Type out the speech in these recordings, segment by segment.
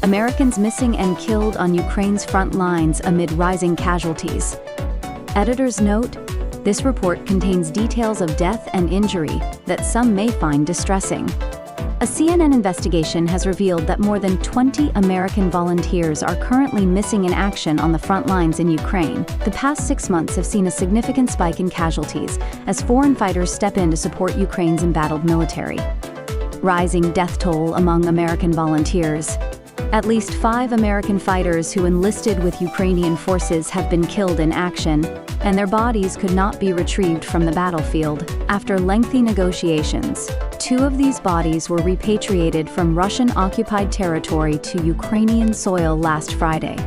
Americans missing and killed on Ukraine's front lines amid rising casualties. Editor's note: this report contains details of death and injury that some may find distressing. A CNN investigation has revealed that more than 20 American volunteers are currently missing in action on the front lines in Ukraine. The past 6 months have seen a significant spike in casualties as foreign fighters step in to support Ukraine's embattled military. Rising death toll among American volunteers. At least 5 American fighters who enlisted with Ukrainian forces have been killed in action, and their bodies could not be retrieved from the battlefield. After lengthy negotiations, 2 of these bodies were repatriated from Russian-occupied territory to Ukrainian soil last Friday.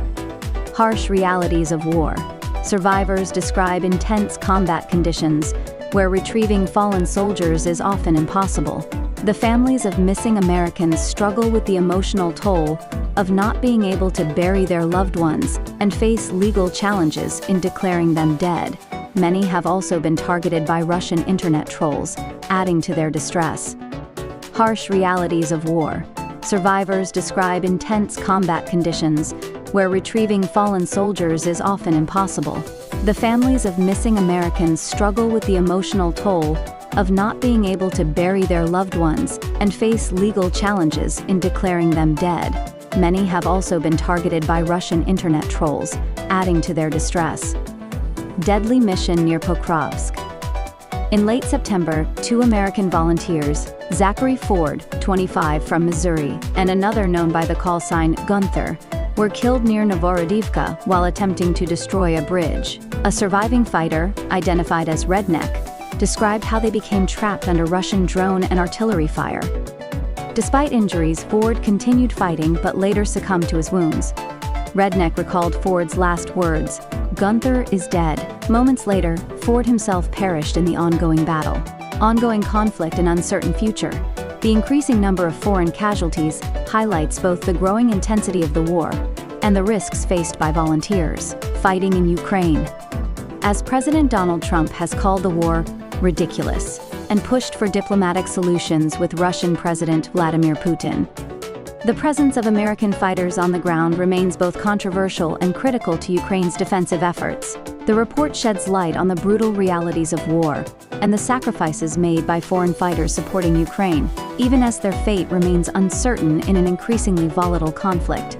Harsh realities of war. Survivors describe intense combat conditions, where retrieving fallen soldiers is often impossible. The families of missing Americans struggle with the emotional toll of not being able to bury their loved ones and face legal challenges in declaring them dead. Many have also been targeted by Russian internet trolls, adding to their distress. Harsh realities of war. Survivors describe intense combat conditions, where retrieving fallen soldiers is often impossible. The families of missing Americans struggle with the emotional toll of not being able to bury their loved ones and face legal challenges in declaring them dead. Many have also been targeted by Russian internet trolls, adding to their distress. Deadly mission near Pokrovsk. In late September, 2 American volunteers, Zachary Ford, 25 from Missouri, and another known by the call sign Gunther, were killed near Novorodivka while attempting to destroy a bridge. A surviving fighter, identified as Redneck, described how they became trapped under Russian drone and artillery fire. Despite injuries, Ford continued fighting but later succumbed to his wounds. Redneck recalled Ford's last words, "Gunther is dead." Moments later, Ford himself perished in the ongoing battle. Ongoing conflict and uncertain future. The increasing number of foreign casualties highlights both the growing intensity of the war and the risks faced by volunteers fighting in Ukraine. As President Donald Trump has called the war ridiculous and pushed for diplomatic solutions with Russian President Vladimir Putin. The presence of American fighters on the ground remains both controversial and critical to Ukraine's defensive efforts. The report sheds light on the brutal realities of war and the sacrifices made by foreign fighters supporting Ukraine, even as their fate remains uncertain in an increasingly volatile conflict.